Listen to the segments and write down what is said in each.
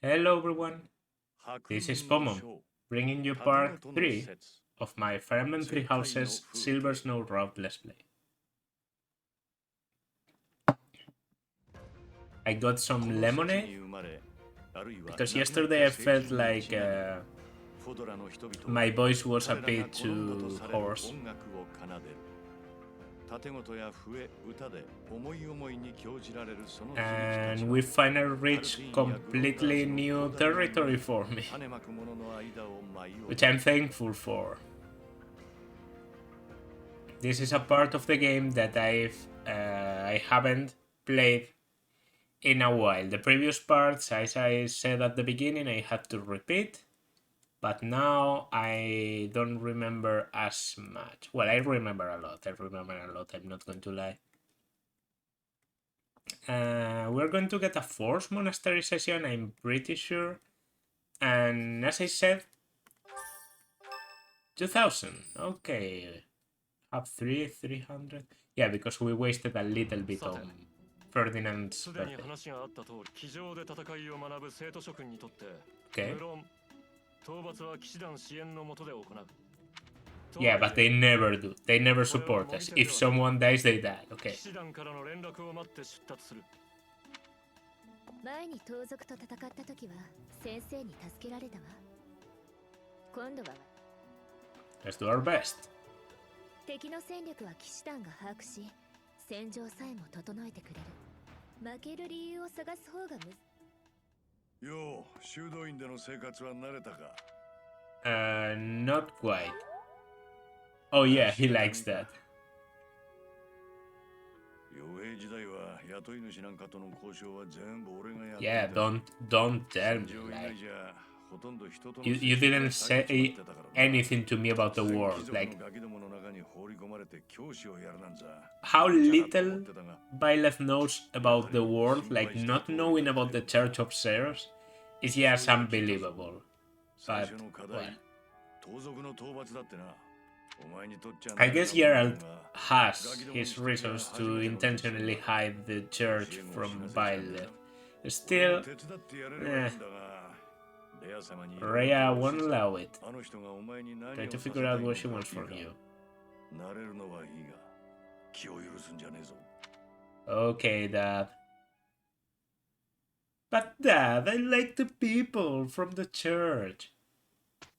Hello everyone, this is Pomo, bringing you part 3 of my Fire Emblem Three Houses Silver Snow Route Let's Play. I got some lemonade, because yesterday I felt like my voice was a bit too hoarse. And we finally reached completely new territory for me, which I'm thankful for. This is a part of the game that I haven't played in a while. The previous parts, as I said at the beginning, I had to repeat, but now I don't remember as much. Well, I remember a lot. I'm not going to lie. We're going to get a forced monastery session, I'm pretty sure. And as I said, 2000. Okay. Up 300. Yeah, because we wasted a little bit on Ferdinand's birthday. Okay. Yeah, but they never do. They never support us. If someone dies, they die. Okay. Let's do our best. 敵の戦力は騎士団が把握し、戦場さえも整えてくれる。負ける理由を探す方がよう、修道院での生活は慣れたか? Not quite. Oh yeah, he likes that. Yeah, don't tell me. Like, you didn't say anything to me about the world. Like, how little Byleth knows about the world, like not knowing about the Church of Ceres, is just unbelievable. But, well. I guess Geralt has his reasons to intentionally hide the church from Byleth. Still, Rhea won't allow it. Try to figure out what she wants from you. Okay, Dad. But Dad, I like the people from the church.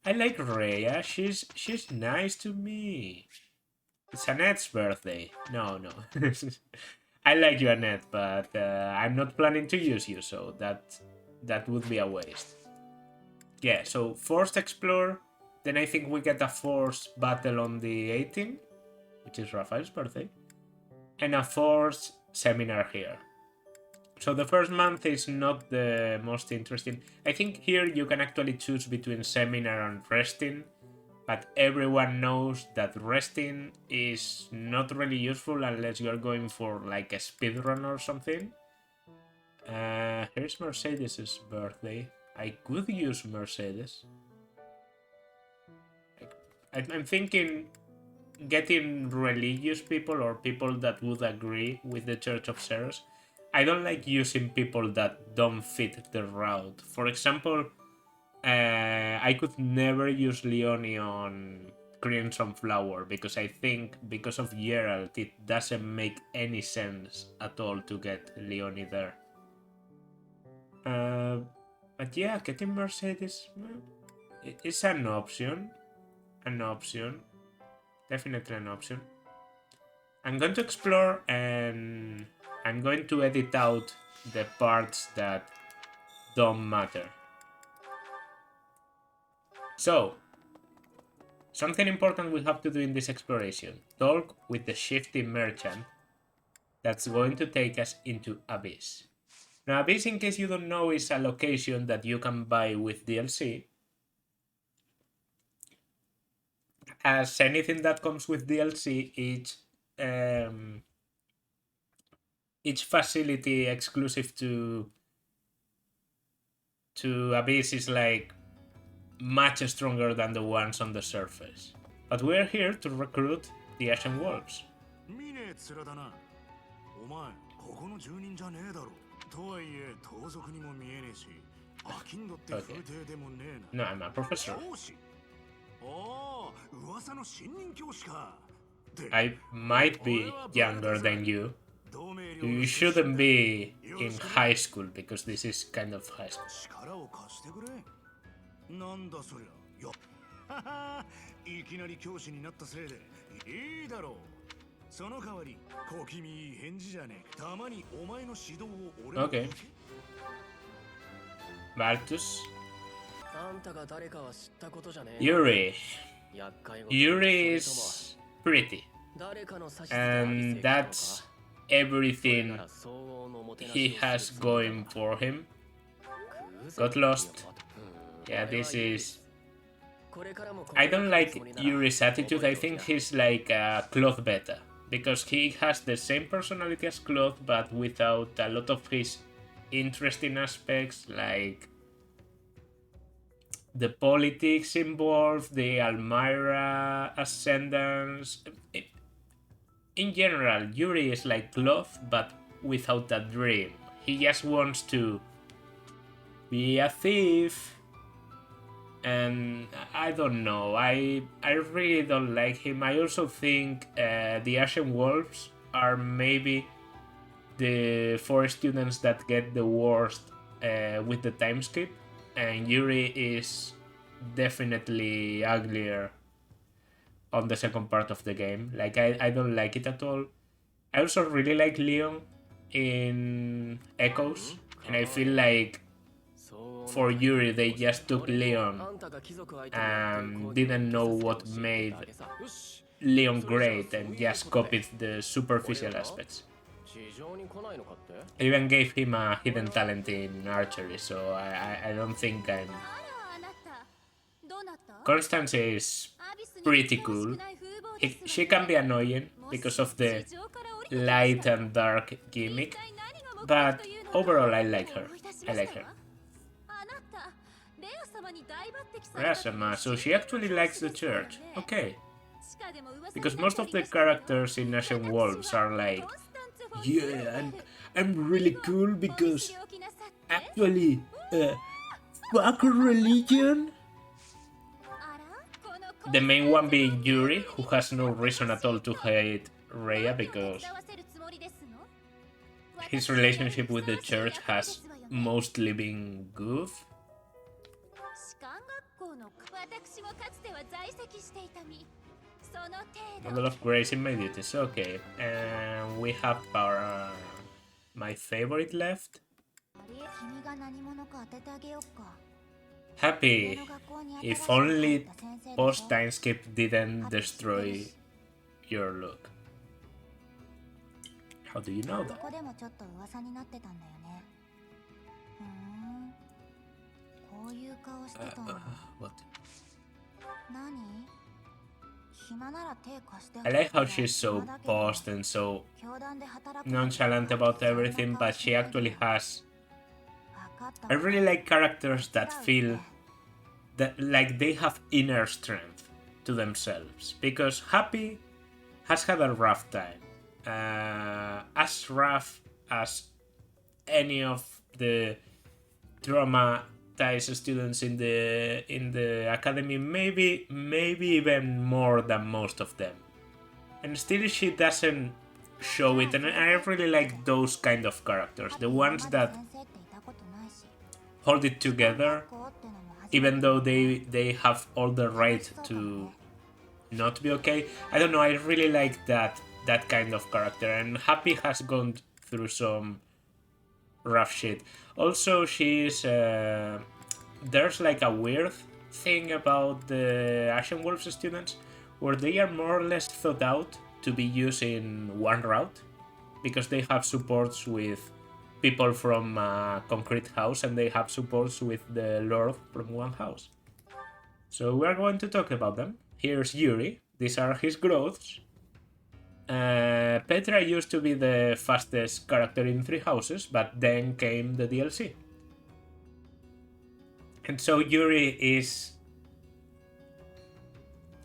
I like Rhea, she's nice to me. It's Annette's birthday. No. I like you, Annette, but I'm not planning to use you, so that would be a waste. Yeah, so forced explore, then I think we get a forced battle on the 18th, which is Raphael's birthday, and a forced seminar here. So the first month is not the most interesting. I think here you can actually choose between seminar and resting, but everyone knows that resting is not really useful unless you're going for like a speedrun or something. Here's Mercedes' birthday. I could use Mercedes. I'm thinking getting religious people or people that would agree with the Church of Ceres. I don't like using people that don't fit the route. For example, I could never use Leonie on Crimson Flower because I think because of Geralt it doesn't make any sense at all to get Leonie there. But yeah, getting Mercedes is an option. Definitely an option. I'm going to explore and I'm going to edit out the parts that don't matter. So, something important we have to do in this exploration. Talk with the shifty merchant that's going to take us into Abyss. Now, Abyss, in case you don't know, is a location that you can buy with DLC. As anything that comes with DLC, each facility exclusive to Abyss is like much stronger than the ones on the surface. But we're here to recruit the Ashen Wolves. Okay. No, I'm a professor. I might be younger than you. You shouldn't be in high school because this is kind of high school. なんだそりゃ。よいきなり教師になったせいでいいだろう。その代わり小気味いい返事じゃねえ。たまにお前の指導を俺に。 Okay. Baltus. Yuri. Yuri is pretty. And that's everything he has going for him. Got lost. Yeah, this is... I don't like Yuri's attitude. I think he's like a cloth beta. Because he has the same personality as Cloth, but without a lot of his interesting aspects, like the politics involved, the Almyra ascendance. In general, Yuri is like Cloth, but without a dream. He just wants to be a thief. And I don't know, I really don't like him. I also think the Ashen Wolves are maybe the 4 students that get the worst with the time skip, and Yuri is definitely uglier on the second part of the game. Like, I don't like it at all. I also really like Leon in Echoes, and I feel like for Yuri they just took Leon and didn't know what made Leon great and just copied the superficial aspects. I even gave him a hidden talent in archery, so I don't think I'm... Constance is pretty cool. She can be annoying because of the light and dark gimmick, but overall I like her. Rasama, so she actually likes the church. Okay. Because most of the characters in Ashen Wolves are like, yeah, I'm really cool because actually, fuck religion? The main one being Yuri, who has no reason at all to hate Rhea because his relationship with the church has mostly been good. Model of grace in my duties, okay. And we have our my favorite left. Happy. If only post time skip didn't destroy your look. How do you know that? What? I like how she's so paused and so nonchalant about everything, but she actually has... I really like characters that feel that like they have inner strength to themselves, because Happy has had a rough time, as rough as any of the traumatized students in the academy, maybe even more than most of them, and still she doesn't show it. And I really like those kind of characters, the ones that hold it together even though they have all the right to not be okay. I don't know, I really like that kind of character, and Happy has gone through some rough shit. Also, she's there's like a weird thing about the Ashen Wolves students where they are more or less thought out to be used in one route, because they have supports with people from Concrete House and they have supports with the Lord from one house. So we are going to talk about them. Here's Yuri. These are his growths. Petra used to be the fastest character in 3 houses, but then came the DLC. And so Yuri is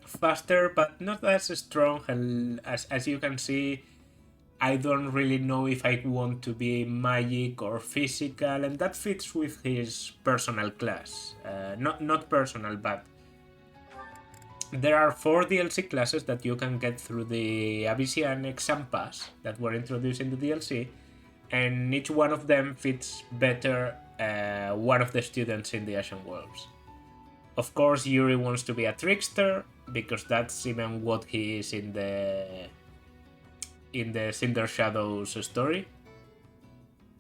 faster, but not as strong, and as you can see, I don't really know if I want to be magic or physical, and that fits with his personal class. Not personal, but there are 4 DLC classes that you can get through the Abyssian Exam Pass that were introduced in the DLC, and each one of them fits better one of the students in the Ashen Wolves. Of course, Yuri wants to be a trickster, because that's even what he is in the Cinder Shadows story.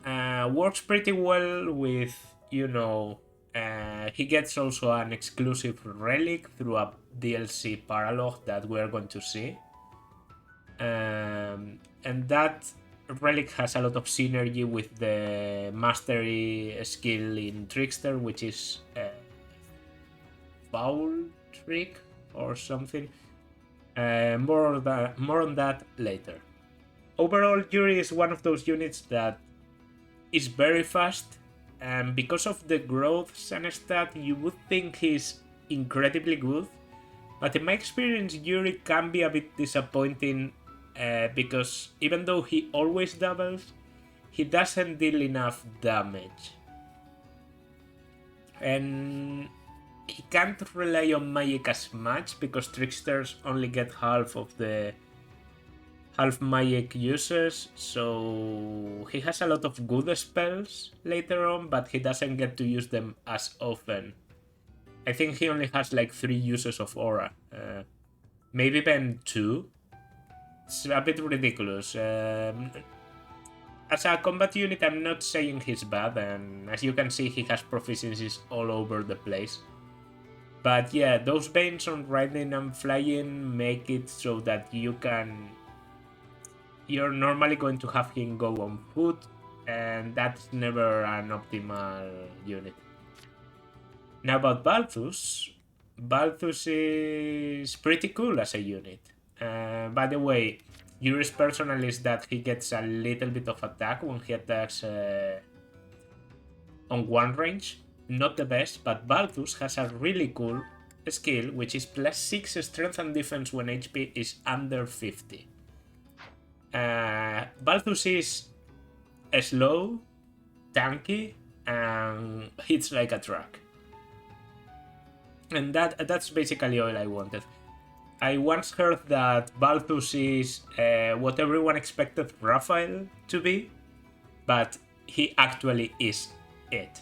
Works pretty well with, he gets also an exclusive relic through a DLC paralogue that we're going to see. And that relic has a lot of synergy with the mastery skill in Trickster, which is Foul Trick or something. More on that later. Overall, Yuri is one of those units that is very fast, and because of the growths and stuff, you would think he's incredibly good. But in my experience, Yuri can be a bit disappointing because even though he always doubles, he doesn't deal enough damage. And he can't rely on magic as much because tricksters only get half magic users, so he has a lot of good spells later on, but he doesn't get to use them as often. I think he only has like 3 uses of aura, maybe even 2. It's a bit ridiculous. As a combat unit, I'm not saying he's bad, and as you can see, he has proficiencies all over the place. But yeah, those banes on riding and flying make it so that you're normally going to have him go on foot, and that's never an optimal unit. Now about Balthus. Balthus is pretty cool as a unit. By the way, Yuri's personal is that he gets a little bit of attack when he attacks on one range. Not the best, but Balthus has a really cool skill, which is +6 strength and defense when HP is under 50. Balthus is slow, tanky, and hits like a truck. And that's basically all I wanted. I once heard that Balthus is what everyone expected Raphael to be, but he actually is it.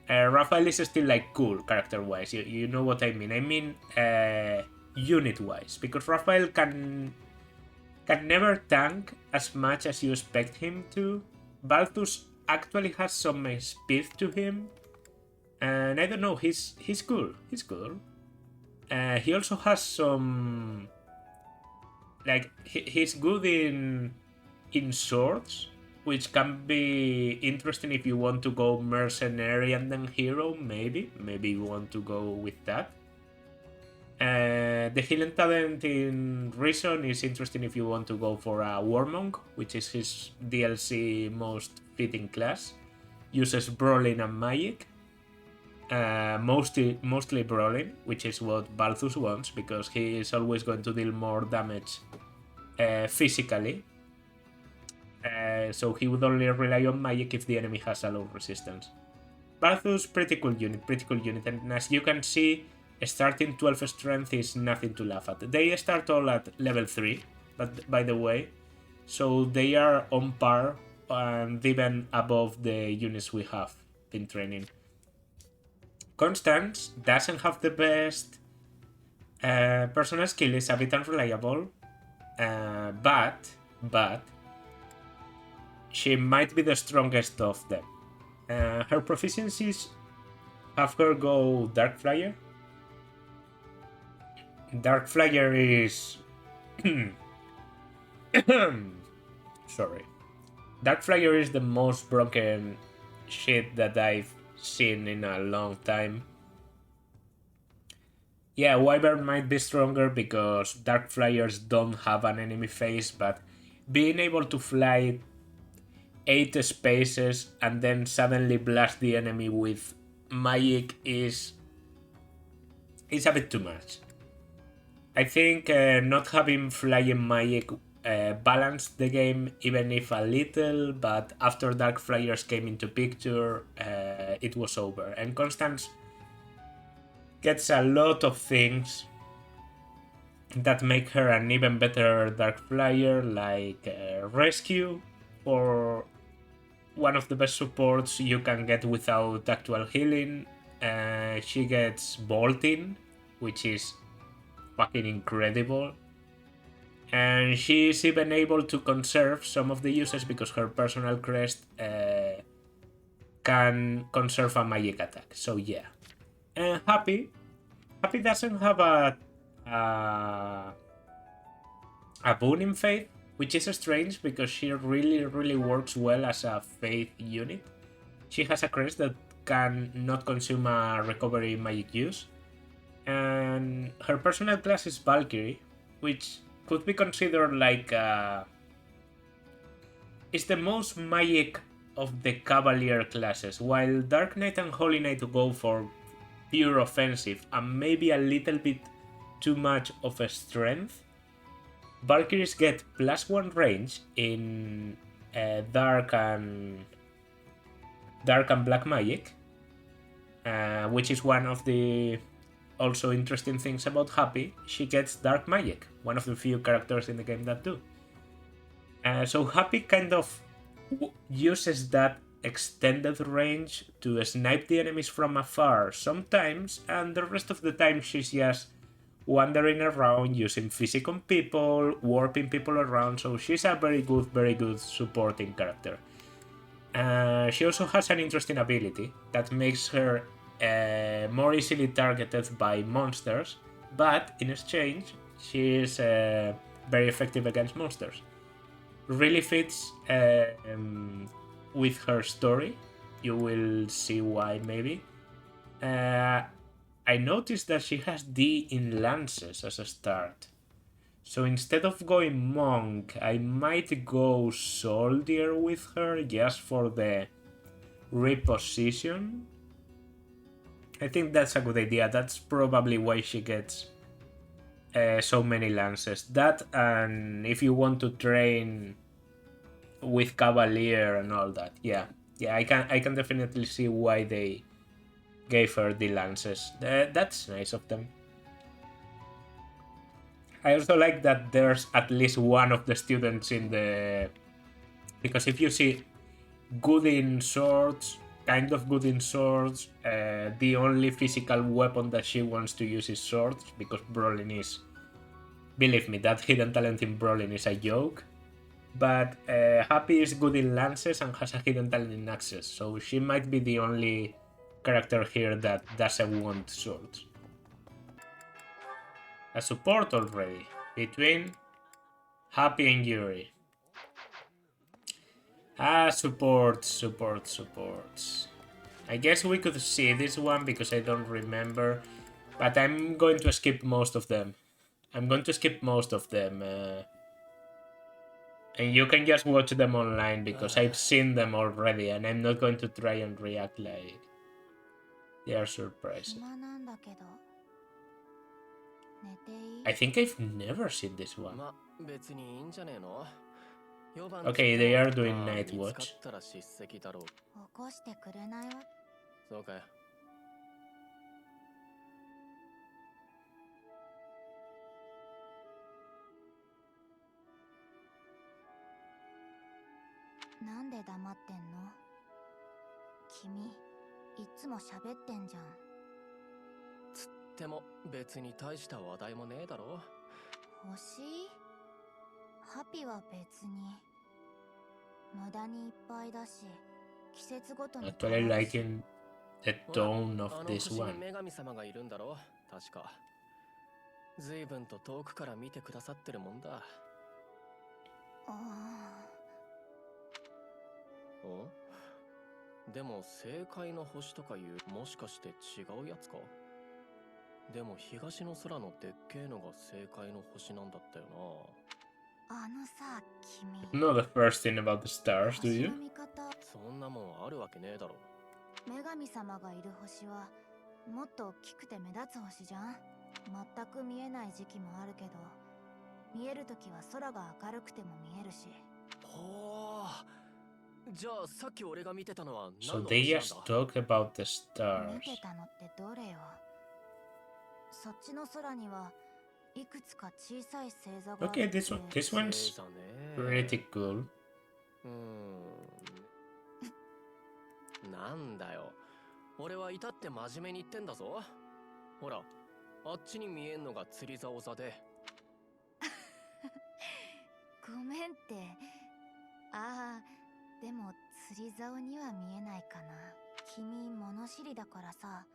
Raphael is still like cool character-wise, you know what I mean. I mean unit-wise, because Raphael can never tank as much as you expect him to. Balthus actually has some speed to him, and I don't know, he's cool. He's cool. He also has some, like, he's good in swords, which can be interesting if you want to go mercenary and then hero. Maybe you want to go with that. The healing talent in Reason is interesting if you want to go for a Warmonk, which is his DLC most fitting class. Uses Brawling and Magic. Mostly Brawling, which is what Balthus wants, because he is always going to deal more damage physically. So he would only rely on magic if the enemy has a low resistance. Balthus, pretty cool unit, and as you can see, starting 12 strength is nothing to laugh at. They start all at level 3, but by the way, so they are on par and even above the units we have been training. Constance doesn't have the best personal skill, is a bit unreliable, but she might be the strongest of them. Her proficiencies have her go Dark Flyer. Dark Flyer is... Sorry. Dark Flyer is the most broken shit that I've seen in a long time. Yeah, Wyvern might be stronger because Dark Flyers don't have an enemy phase, but being able to fly 8 spaces and then suddenly blast the enemy with magic is a bit too much. I think not having flying magic balanced the game even if a little, but after Dark Flyers came into picture, it was over. And Constance gets a lot of things that make her an even better Dark Flyer, like Rescue, or one of the best supports you can get without actual healing. She gets Bolting, which is fucking incredible. And she is even able to conserve some of the uses because her personal crest can conserve a magic attack. So yeah. And Happy doesn't have a boon in Faith, which is strange because she really works well as a Faith unit. She has a crest that can not consume a recovery magic use. And her personal class is Valkyrie, which could be considered like it's the most magic of the Cavalier classes, while Dark Knight and Holy Knight go for pure offensive and maybe a little bit too much of a strength. Valkyries get +1 range in dark and black magic, which is one of the also interesting things about Happy. She gets dark magic, one of the few characters in the game that do. So Happy kind of uses that extended range to snipe the enemies from afar sometimes, and the rest of the time she's just wandering around using physic on people, warping people around, so she's a very good supporting character. She also has an interesting ability that makes her more easily targeted by monsters, but in exchange she is very effective against monsters. Really fits with her story. You will see why maybe. I noticed that she has D in lances as a start. So instead of going monk, I might go soldier with her just for the reposition. I think that's a good idea. That's probably why she gets so many lances. That, and if you want to train with Cavalier and all that, yeah, I can definitely see why they gave her the lances. That's nice of them. I also like that there's at least one of the students in the... Because if you see good in swords, kind of good in swords, the only physical weapon that she wants to use is swords, because brawling is... Believe me, that hidden talent in brawling is a joke. But Happy is good in lances and has a hidden talent in axes, so she might be the only character here that doesn't want swords. A support already, between Happy and Yuri. Supports. I guess we could see this one because I don't remember, but I'm going to skip most of them. And you can just watch them online because I've seen them already and I'm not going to try and react like they are surprises. I think I've never seen this one. Okay, they are doing night watch. Actually liking the tone of this one. 随分と遠くから見てくださってるもんだ。でも正解の星とかいう、もしかして違うやつか？でも東の空のでっけえのが正解の星なんだったよな。さ、君。Know the first thing about the stars, do you? そんなもんあるわけねえだろ。女神様がいる星はもっと大きくて目立つ星じゃん。全く見えない時期もあるけど、見えるときは空が明るくても見えるし。ほー。じゃあさっき俺が見てたのは So 何の they 星なんだ？ just talk about the 見 stars. てたのってどれよ。そっちの空にはいくつか小さい星座があって。 Okay, this 星 one's 座ね。 pretty cool. なんだよ。俺は至って真面目に言ってんだぞ。ほら、あっちに見えんのが釣り竿座で。ごめんって。ああ、でも釣り竿には見えないかな。君物知りだからさ、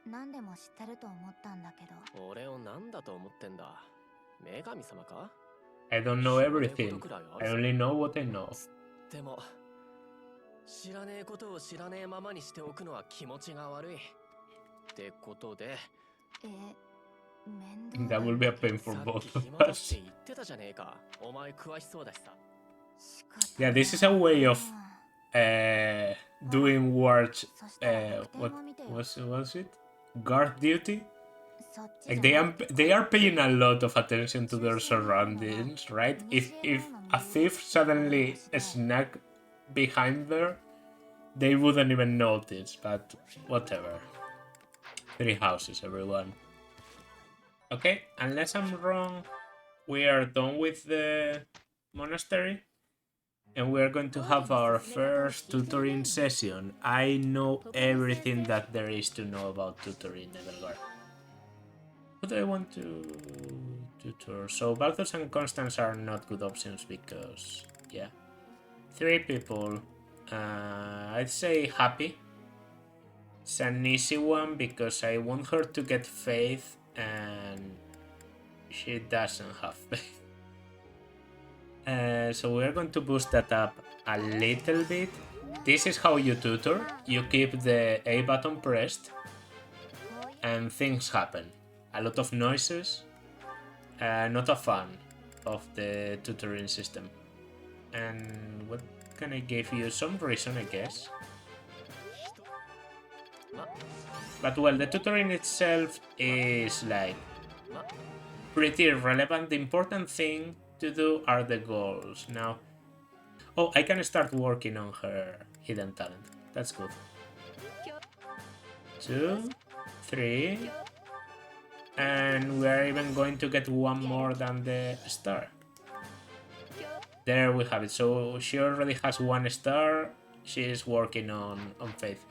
何でも知ってると思ったんだけど。俺を何だと思ってんだ。女神様か？ I don't know everything. I only know what I know. でも知らねえことを知らねえままにしておくのは気持ちが悪い。ってことで、面 That 倒 will だ be a ね。 pain for さっ both き of 暇だって us. 言ってたじゃねえか。お前詳しそうだしさ。仕方ない Yeah, this is a way of な。 doing work. そしたら What 得点も見てよ。 was it? Guard duty? そっち Like じゃ they な are くて they are paying a lot of attention to their surroundings, right? If a thief suddenly snuck behind there, they wouldn't even notice. But whatever. 3 houses, everyone. Okay, unless I'm wrong, we are done with the monastery. And we are going to have our first tutoring session. I know everything that there is to know about tutoring Edelgard. What do I want to tutor? So Balthus and Constance are not good options because, yeah. 3 people. I'd say Happy. It's an easy one because I want her to get faith and she doesn't have faith. So we're going to boost that up a little bit. This is how you tutor. You keep the A button pressed and things happen. A lot of noises. Not a fan of the tutoring system. And what can I give you? Some reason, I guess. But well, the tutoring itself is like pretty irrelevant. The important thing to do are the goals. Now, oh, I can start working on her hidden talent. That's good. 2, 3, and we're even going to get one more than the star. There we have it. So she already has 1 star. She's working on faith.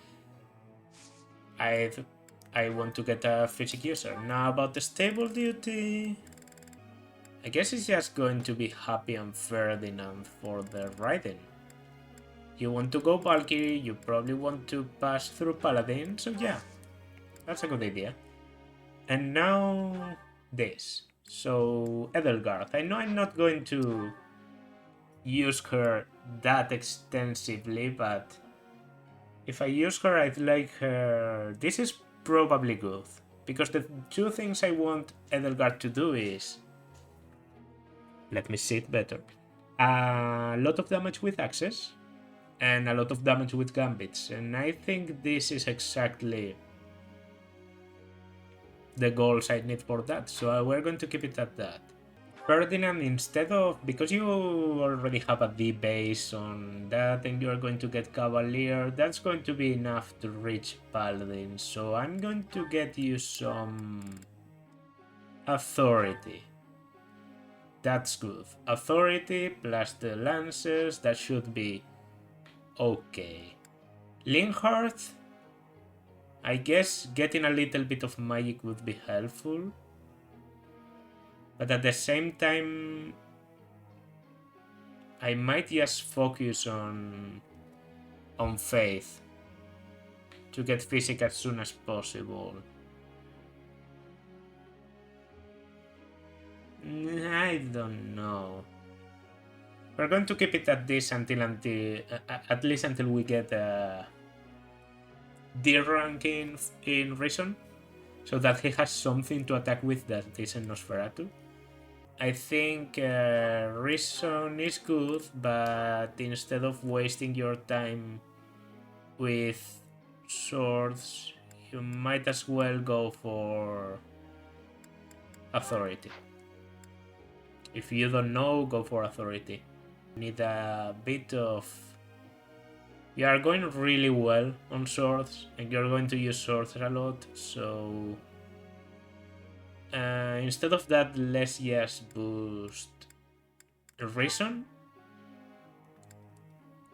I want to get a physic user. Now about the stable duty. I guess it's just going to be Happy and Ferdinand for the riding. You want to go Valkyrie, you probably want to pass through Paladin, so yeah, that's a good idea. And now this. So Edelgard, I know I'm not going to use her that extensively, but if I use her, I'd like her... This is probably good, because the 2 things I want Edelgard to do is... Let me see it better. A lot of damage with access, and a lot of damage with gambits, and I think this is exactly the goals I need for that, so we're going to keep it at that. Ferdinand, instead of... Because you already have a D base on that and you're going to get Cavalier, that's going to be enough to reach Paladin, so I'm going to get you some... Authority. That's good. Authority plus the Lances, that should be okay. Linhardt, I guess getting a little bit of magic would be helpful. But at the same time, I might just focus on faith to get physic as soon as possible. I don't know. We're going to keep it at this until at least until we get D rank in Reason, so that he has something to attack with that isn't Nosferatu. I think Reason is good, but instead of wasting your time with swords, you might as well go for Authority. If you don't know, go for authority. Need a bit of... You are going really well on swords, and you're going to use swords a lot, so... instead of that, let's just boost reason.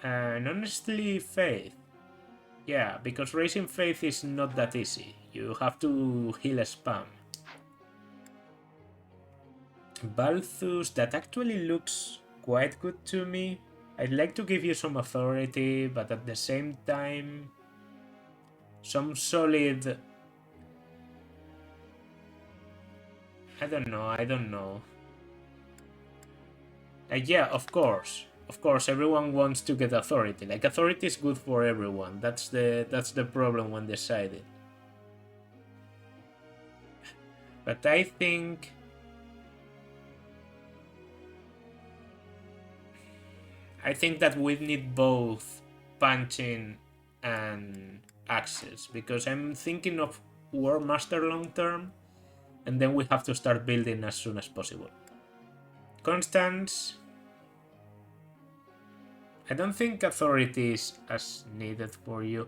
And honestly, faith. Yeah, because raising faith is not that easy. You have to heal a spam. Balthus, that actually looks quite good to me. I'd like to give you some authority, but at the same time, some solid... I don't know. Yeah, of course, everyone wants to get authority. Like, authority is good for everyone. That's the problem when decided. But I think... that we need both punching and axes, because I'm thinking of War Master long term, and then we have to start building as soon as possible. Constance, I don't think authority is as needed for you,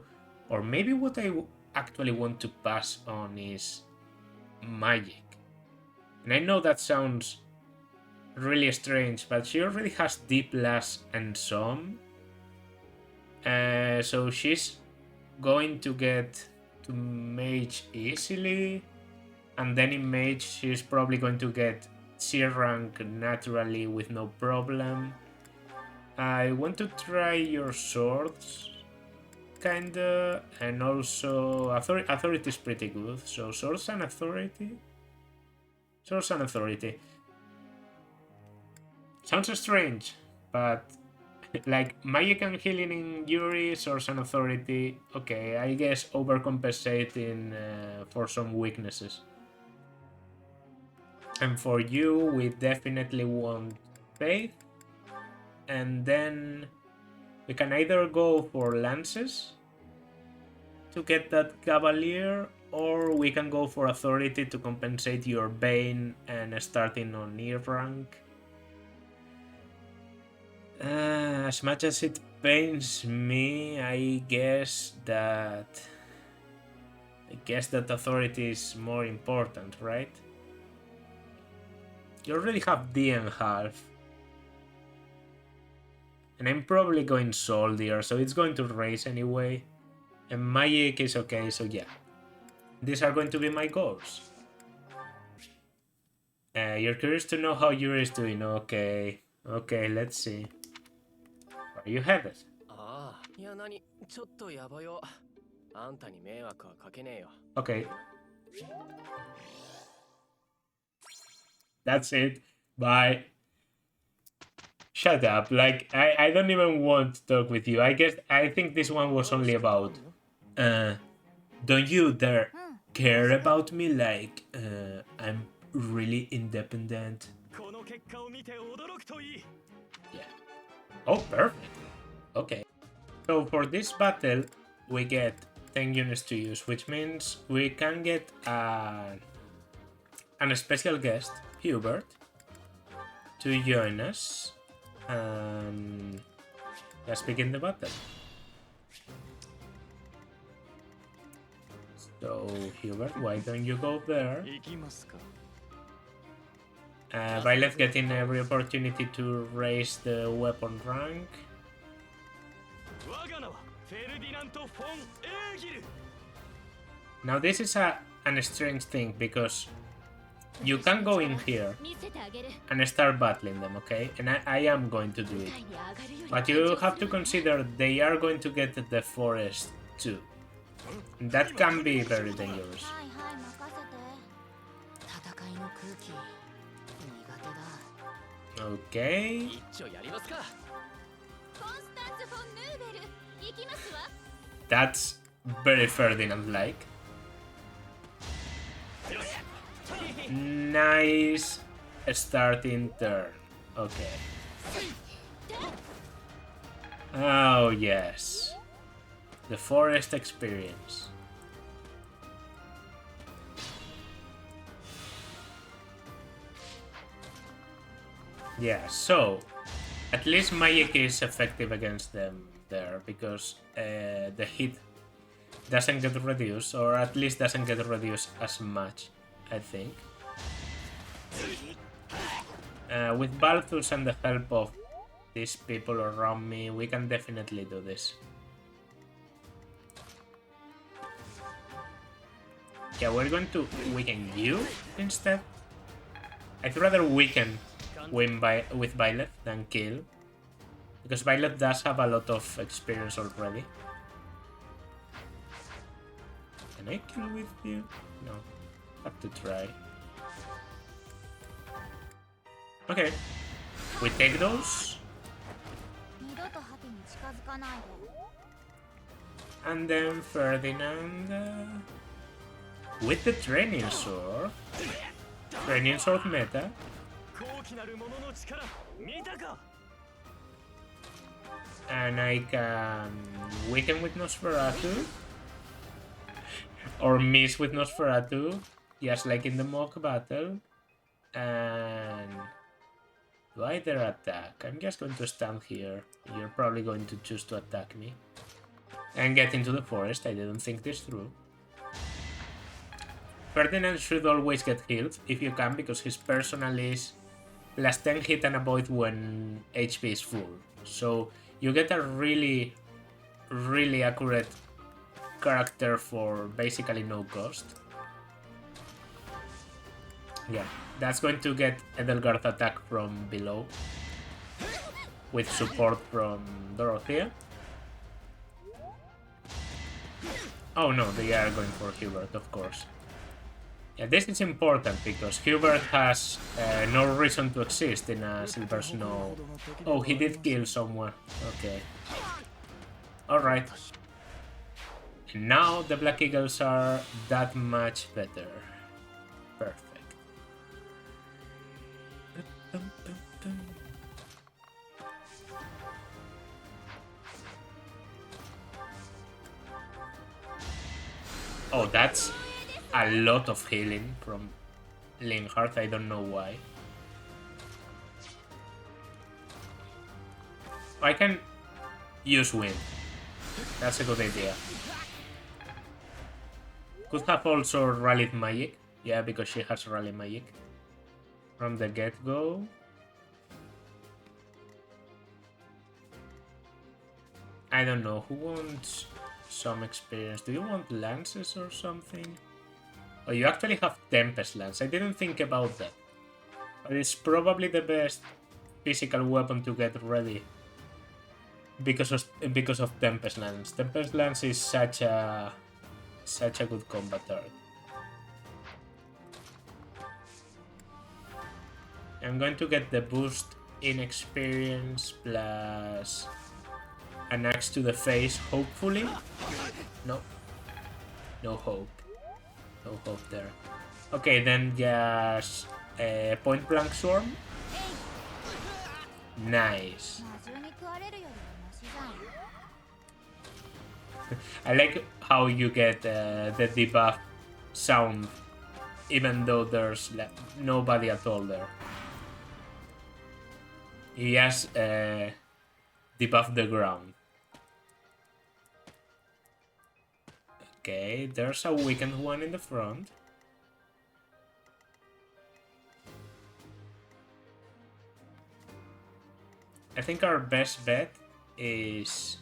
or maybe what I actually want to pass on is magic. And I know that sounds really strange, but she already has Deep Lash and some. So she's going to get to Mage easily. And then in Mage, she's probably going to get C rank naturally with no problem. I want to try your swords, kinda. And also, authority is pretty good. So swords and authority. Swords and authority. Sounds strange, but like magic and healing in Yuri, source and authority, okay, I guess overcompensating for some weaknesses. And for you, we definitely want faith, and then we can either go for lances to get that cavalier, or we can go for authority to compensate your bane and starting on E rank. As much as it pains me, I guess that authority is more important, right? You already have D and half. And I'm probably going soldier, so it's going to raise anyway. And magic is okay, so yeah. These are going to be my goals. You're curious to know how Yuri is doing. Okay, let's see. Where are you headed? Okay. That's it. Bye. Shut up. Like, I don't even want to talk with you. I think this one was only about... don't you dare care about me like I'm really independent. Yeah. Oh, perfect. Okay. So for this battle, we get 10 units to use, which means we can get a special guest, Hubert, to join us and let's begin the battle. So, Hubert, why don't you go there? Violet getting every opportunity to raise the weapon rank. Now this is an strange thing, because you can go in here and start battling them, okay? And I am going to do it. But you have to consider they are going to get the forest too. That can be very dangerous. Okay. That's very Ferdinand-like. Nice starting turn. Okay. Oh, yes. The forest experience. Yeah, so at least magic is effective against them there because the hit doesn't get reduced, or at least doesn't get reduced as much, I think. With Balthus and the help of these people around me, we can definitely do this. Yeah, we're going to weaken you instead. I'd rather weaken with Violet than kill, because Violet does have a lot of experience already. Can I kill with you? No. Have to try. Okay. We take those. 二度とハテに近づかないで。 And then Ferdinand with the training sword. Training sword meta. 高貴なる者の力見たか And I can weaken with Nosferatu. Or miss with Nosferatu. Just like in the mock battle. And do I dare attack? I'm just going to stand here. You're probably going to choose to attack me. And get into the forest. I didn't think this through. Ferdinand should always get healed if you can, because his personal is plus 10 hit and avoid when HP is full. So you get a really, really accurate character for basically no cost. Yeah, that's going to get Edelgard attack from below with support from Dorothea. Oh no, they are going for Hubert, of course. Yeah, this is important because Hubert has no reason to exist in a Silver Snow. Oh, he did kill someone. Okay. Alright. And now the Black Eagles are that much better. Perfect. Oh, that's a lot of healing from Linhardt. I don't know why. I can use wind. That's a good idea. Could have also rallied magic. Yeah, because she has rally magic from the get-go. I don't know. Who wants some experience? Do you want lances or something? Oh, you actually have Tempest Lance. I didn't think about that. But it's probably the best physical weapon to get ready. Because of Tempest Lance. Tempest Lance is such a good combat art. I'm going to get the boost in experience plus an axe to the face, hopefully. No. No hope. No hope there. Okay, then just point blank swarm. Nice. 魔獣に食われるよりはマシじゃん。 I like how you get the debuff sound even though there's like, nobody at all there. You just debuff the ground. Okay, there's a weakened one in the front. I think our best bet is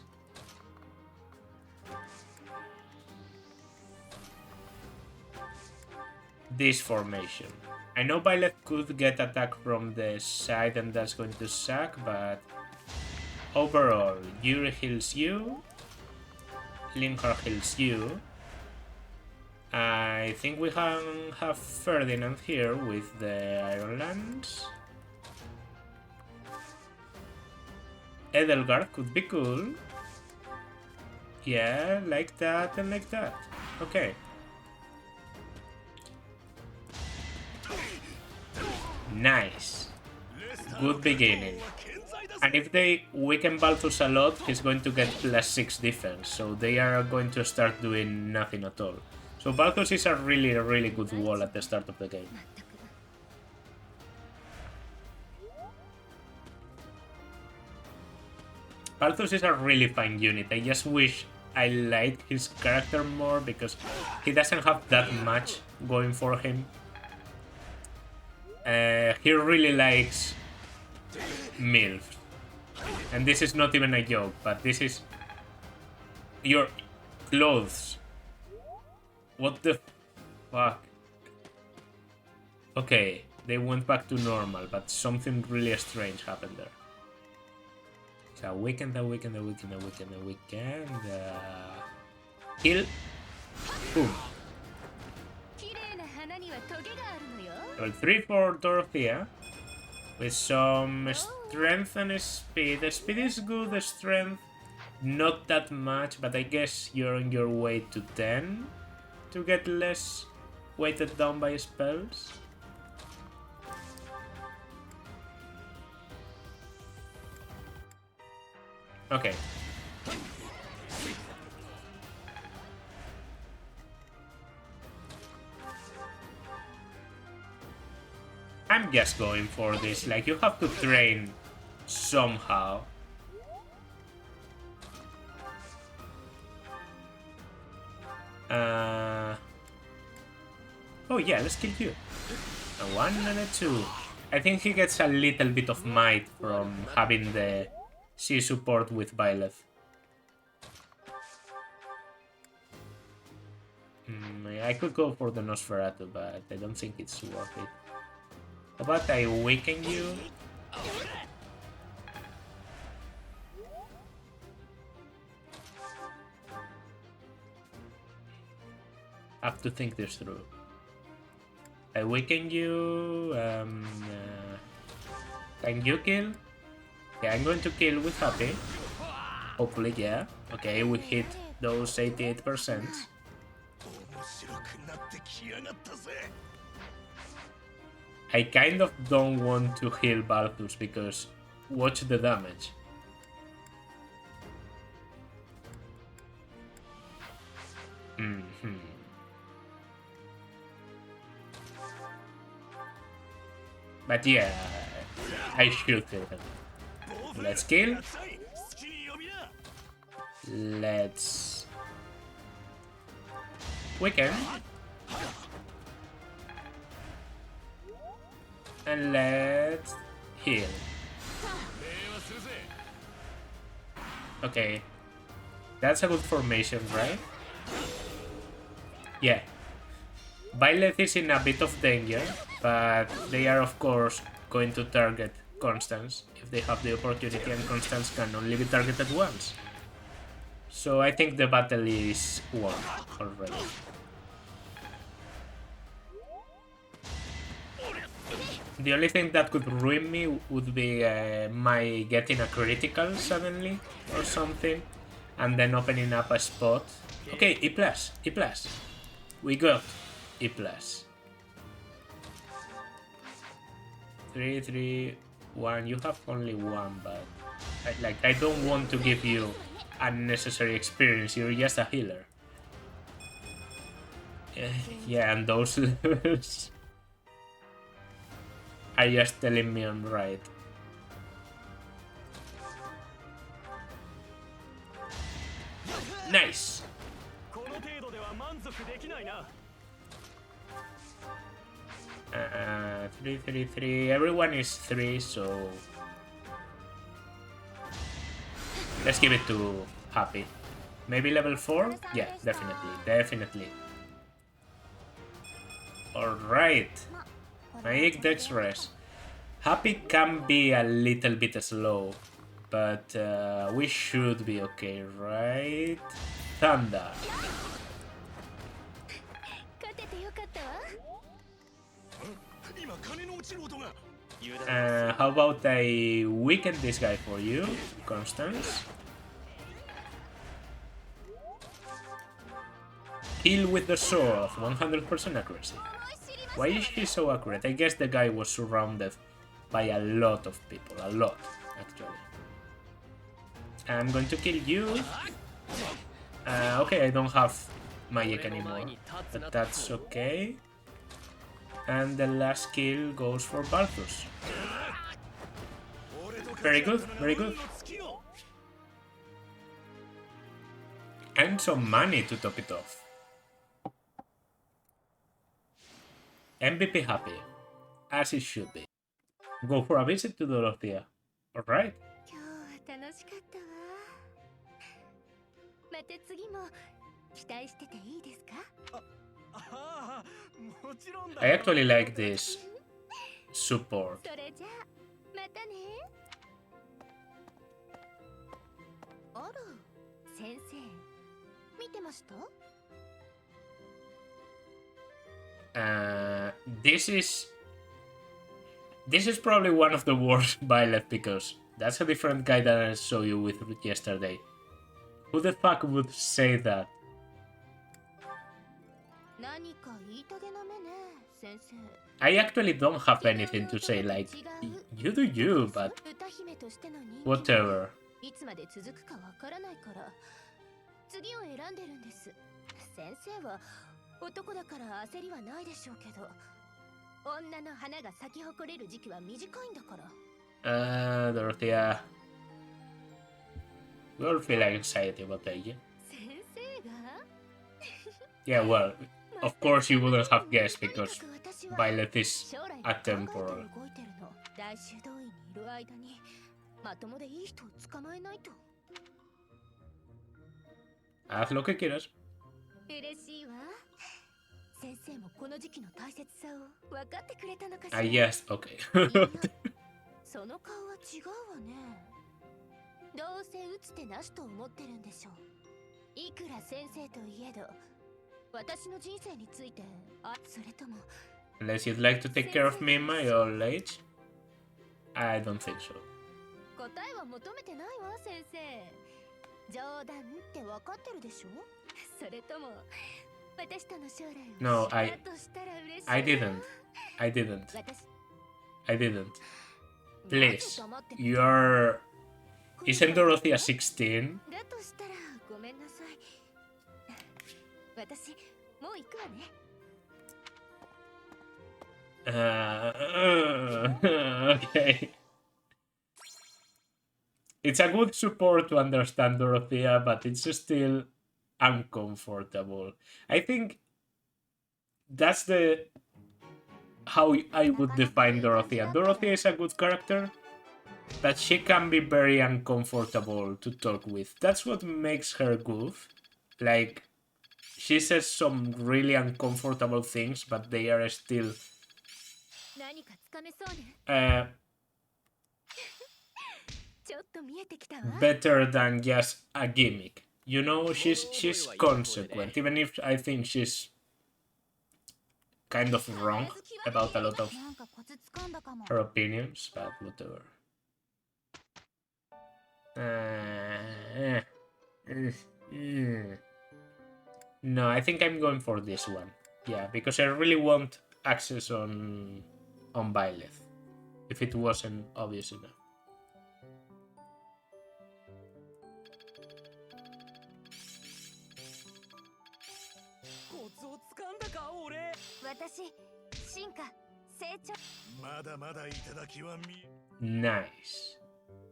this formation. I know Violet could get attack from the side and that's going to suck, but overall, Yuri heals you, Linhardt heals you. I think we can have Ferdinand here with the Iron Lance. Edelgard could be cool. Yeah, like that and like that. Okay. Nice. Good beginning. And if they weaken Balthus a lot, he's going to get plus 6 defense, so they are going to start doing nothing at all. So Balthus is a really, really good wall at the start of the game. Balthus is a really fine unit. I just wish I liked his character more because he doesn't have that much going for him. He really likes MILF. And this is not even a joke, but this is your clothes. What the fuck? Okay, they went back to normal, but something really strange happened there. So a weekend. Kill. Boom. Level 3 for Dorothea. With some strength and speed. The speed is good, the strength not that much, but I guess you're on your way to 10 to get less weighted down by spells. Okay. I'm just going for this, like, you have to train somehow. Oh yeah, let's kill you. A 1 and a 2. I think he gets a little bit of might from having the C support with Byleth. I could go for the Nosferatu, but I don't think it's worth it. How about I weaken you? Have to think this through. I weaken you. Can you kill? Yeah, I'm going to kill with Happy. Hopefully, yeah. Okay, we hit those 88%. I kind of don't want to heal Balthus because watch the damage. But yeah, I should kill him. Let's kill. Let's weaken. And let's heal. Okay. That's a good formation, right? Yeah. Byleth is in a bit of danger, but they are of course going to target Constance if they have the opportunity, and Constance can only be targeted once. So I think the battle is won already. The only thing that could ruin me would be my getting a critical suddenly or something, and then opening up a spot. Okay, E+, E+. We got E+. 3, 3, 1. You have only one, but I don't want to give you unnecessary experience. You're just a healer. Yeah, and those levels are just telling me I'm right. Nice. 3, 3, 3. Everyone is 3, so let's give it to Happy. Maybe level 4? Yeah, definitely. Alright. Magic Dex Res. Happy can be a little bit slow, but we should be okay, right? Thunder. How about I weaken this guy for you, Constance? Heal with the sword, 100% accuracy. Why is he so accurate? I guess the guy was surrounded by a lot of people. A lot, actually. I'm going to kill you. Okay, I don't have magic anymore, but that's okay. And the last kill goes for Balthus. Very good, very good. And some money to top it off. MVP happy, as it should be. Go for a visit to Dorothea. Alright. 今日は楽しかったわ。また次も期待してていいですか？ああ、もちろんだ。 I actually like this support. それじゃあまたね。あら、先生、見てました？ This is probably one of the worst Violet because that's a different guy that I saw you with yesterday. Who the fuck would say that? 何か言いたげな目ね、先生。 I actually don't have anything to say, like, you do you, but 歌姫としての人気 whatever. いつまで続くかわからないから次を選んでるんです。先生は男だから焦りはないでしょうけど、女の花が咲き誇れる時期は短いんだから。Dorothea. We all feel anxiety about that, yeah? 先生が Yeah, well, of course you wouldn't have guessed because とにかく私は Violet is 将来を考えて atemporal. 動いてるの。大修道院にいる間にまともでいい人を捕まえないと。 Haz lo que quieras. 嬉しいわ。先生もこの時期の大切さを分かってくれたのかしら。 I guess, okay. いやその顔は違うわね。どうせ打つ手なしと思ってるんでしょう。いくら先生といえど、私の人生について、それとも Unless you'd like to take care of me in my old age? I don't think so. 答えは求めてないわ、先生。冗談って分かってるでしょ。それとも私との将来を No, 知ったとしたら嬉しいな。 I didn't. I didn't. 私 I didn't. なぜ Please. 黙って You're... Isn't Dorothea 16? だとしたらごめんなさい。私もう行くわね。Okay. It's a good support to understand Dorothea, but it's still uncomfortable. I think that's the how I would define Dorothea. Dorothea is a good character, but she can be very uncomfortable to talk with. That's what makes her good. Like, she says some really uncomfortable things, but they are still 何かつかめそうね。 ちょっと見えてきたわ。 better than just a gimmick. You know, she's consequent, even if I think she's kind of wrong about a lot of なんかコツつかんだかも。 her opinions, but whatever. No, I think I'm going for this one. Yeah, because I really want access on Violet. If it wasn't obvious enough. コツをつかんだか俺。私、進化、成長。まだまだいただきはみ。 Nice.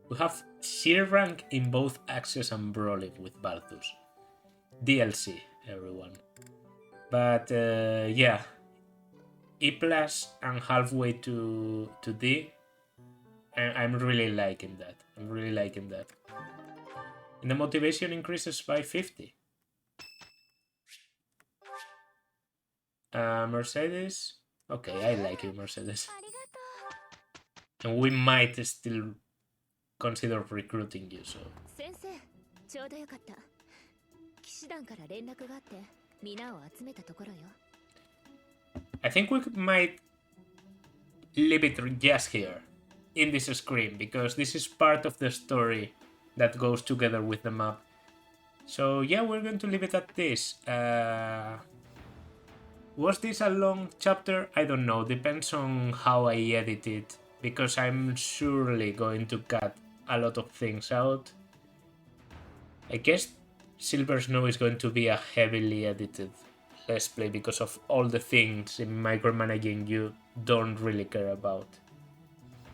We have C rank in both Access and Brawling with Balthus. DLC, everyone. But yeah, E plus and halfway to D. And I'm really liking that. I'm really liking that. And the motivation increases by 50. Mercedes. Okay, I like you, Mercedes. ありがとう。 And we might still consider recruiting you, so. 先生、ちょうどよかった。騎士団から連絡があって、皆を集めたところよ。 I think we might leave it just here, in this screen, because this is part of the story that goes together with the map. So yeah, we're going to leave it at this. Was this a long chapter? I don't know, depends on how I edit it, because I'm surely going to cut a lot of things out. I guess Silver Snow is going to be a heavily edited Let's Play because of all the things in micromanaging you don't really care about.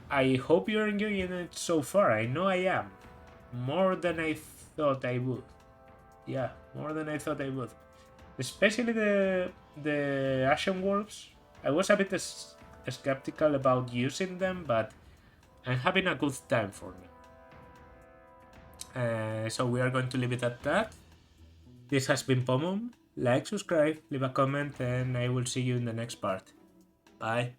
I hope you're enjoying it so far. I know I am. More than I thought I would. Yeah, More than I thought I would. Especially the Ashen Wolves. I was a bit skeptical about using them, but I'm having a good time for me. So we are going to leave it at that. This has been Pomum. Like, subscribe, leave a comment, and I will see you in the next part. Bye.